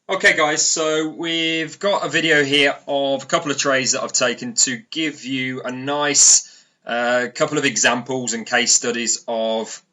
Okay guys, so we've got a video here of a couple of trades that I've taken to give you a nice couple of examples and case studies of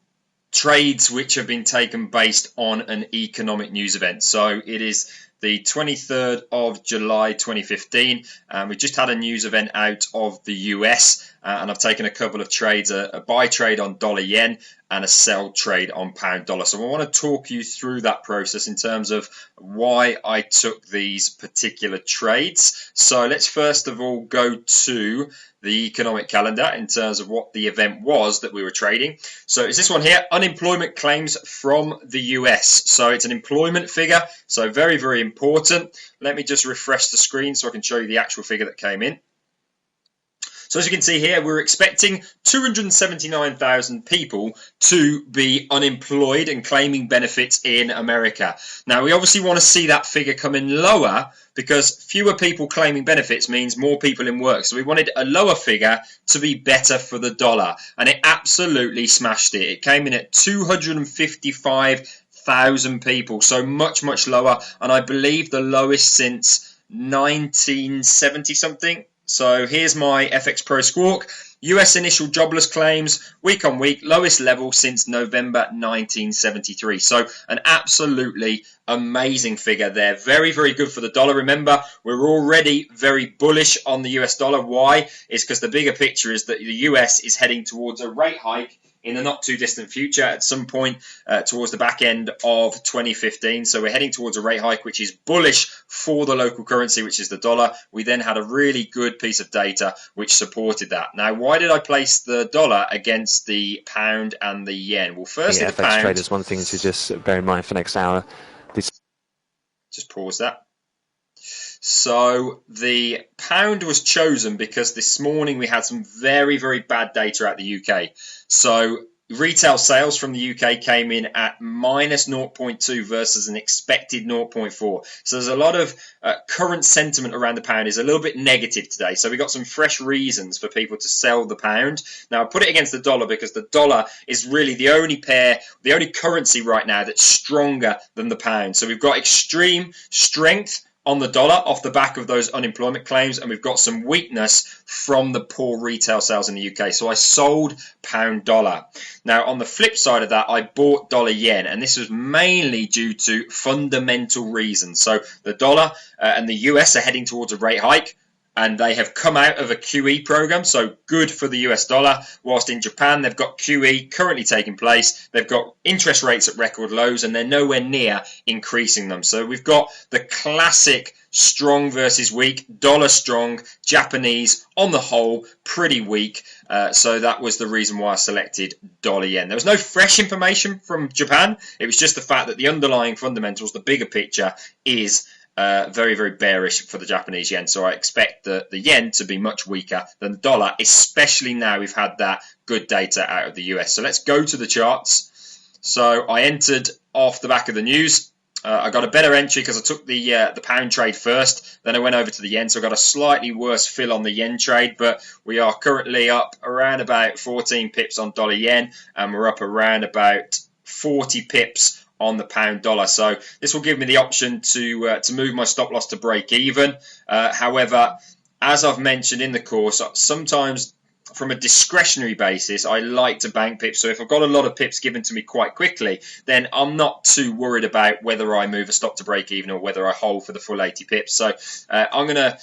trades which have been taken based on an economic news event. So it is the 23rd of July 2015, and we just had a news event out of the US, and I've taken a couple of trades, a buy trade on dollar yen and a sell trade on pound dollar. So I want to talk you through that process in terms of why I took these particular trades. So let's first of all go to the economic calendar in terms of what the event was that we were trading. So it's this one here, unemployment claims from the US. So it's an employment figure, so very, very important. Let me just refresh the screen so I can show you the actual figure that came in. So as you can see here, we're expecting 279,000 people to be unemployed and claiming benefits in America. Now, we obviously want to see that figure come in lower because fewer people claiming benefits means more people in work. So we wanted a lower figure to be better for the dollar, and it absolutely smashed it. It came in at 255,000 people, so much, much lower, and I believe the lowest since 1970 something. So here's my FX Pro Squawk. US initial jobless claims week on week, lowest level since November 1973. So an absolutely amazing figure there. Very, very good for the dollar. Remember, we're already very bullish on the US dollar. Why? It's because the bigger picture is that the US is heading towards a rate hike in the not too distant future at some point towards the back end of 2015. So we're heading towards a rate hike, which is bullish for the local currency, which is the dollar. We then had a really good piece of data which supported that. Now, why did I place the dollar against the pound and the yen? Well, firstly, Yeah, the FX pound. traders, one thing to just bear in mind for next hour. Just pause that. So the pound was chosen because this morning we had some very, very bad data out the UK. So retail sales from the UK came in at minus 0.2 versus an expected 0.4. So there's a lot of current sentiment around the pound is a little bit negative today. So we got some fresh reasons for people to sell the pound. Now I put it against the dollar because the dollar is really the only currency right now that's stronger than the pound. So we've got extreme strength on the dollar off the back of those unemployment claims, and we've got some weakness from the poor retail sales in the UK. So I sold pound dollar. Now on the flip side of that, I bought dollar yen, and this was mainly due to fundamental reasons. So the dollar and the US are heading towards a rate hike, and they have come out of a QE program, so good for the US dollar. Whilst in Japan, they've got QE currently taking place. They've got interest rates at record lows, and they're nowhere near increasing them. So we've got the classic strong versus weak, dollar strong, Japanese on the whole pretty weak. So that was the reason why I selected dollar yen. There was no fresh information from Japan. It was just the fact that the underlying fundamentals, the bigger picture, is very, very bearish for the Japanese yen. So I expect the yen to be much weaker than the dollar, especially now we've had that good data out of the US. So let's go to the charts. So I entered off the back of the news. I got a better entry because I took the pound trade first. Then I went over to the yen, so I got a slightly worse fill on the yen trade. But we are currently up around about 14 pips on dollar yen, and we're up around about 40 pips on the pound dollar. So this will give me the option to move my stop loss to break even. However, as I've mentioned in the course, sometimes from a discretionary basis, I like to bank pips. So if I've got a lot of pips given to me quite quickly, then I'm not too worried about whether I move a stop to break even or whether I hold for the full 80 pips. So I'm gonna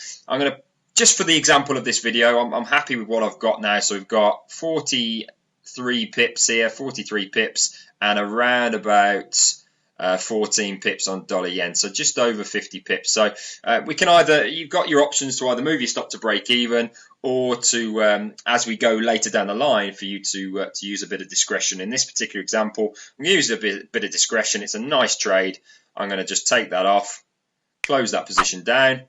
just for the example of this video, I'm happy with what I've got now. So we've got 43 pips here, 43 pips, and around about 14 pips on dollar yen, so just over 50 pips. So we can you've got your options to either move your stop to break even, or to as we go later down the line for you to use a bit of discretion. In this particular example, I'm going to use a bit of discretion. It's a nice trade. I'm going to just take that off, close that position down,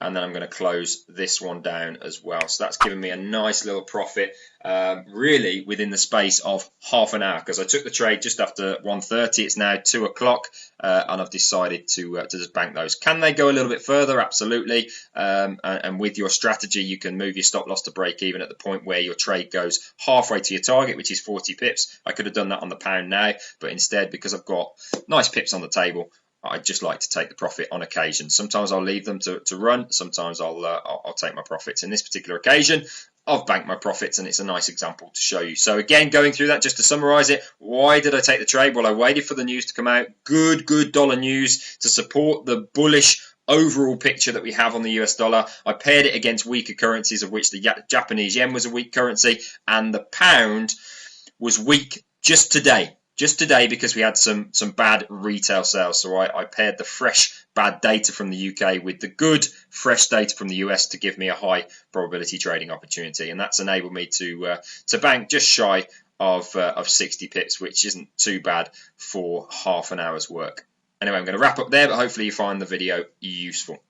and then I'm going to close this one down as well. So that's given me a nice little profit, really within the space of half an hour, because I took the trade just after 1:30. It's now 2 o'clock, and I've decided to just bank those. Can they go a little bit further? Absolutely. And with your strategy, you can move your stop loss to break even at the point where your trade goes halfway to your target, which is 40 pips. I could have done that on the pound now, but instead, because I've got nice pips on the table, I just like to take the profit on occasion. Sometimes I'll leave them to run. Sometimes I'll take my profits. In this particular occasion, I've banked my profits, and it's a nice example to show you. So again, going through that just to summarize it, why did I take the trade? Well, I waited for the news to come out. Good dollar news to support the bullish overall picture that we have on the US dollar. I paired it against weaker currencies, of which the Japanese yen was a weak currency, and the pound was weak just today. Just today, because we had some bad retail sales. So I paired the fresh bad data from the UK with the good fresh data from the US to give me a high probability trading opportunity, and that's enabled me to bank just shy of 60 pips, which isn't too bad for half an hour's work. Anyway, I'm going to wrap up there, but hopefully you find the video useful.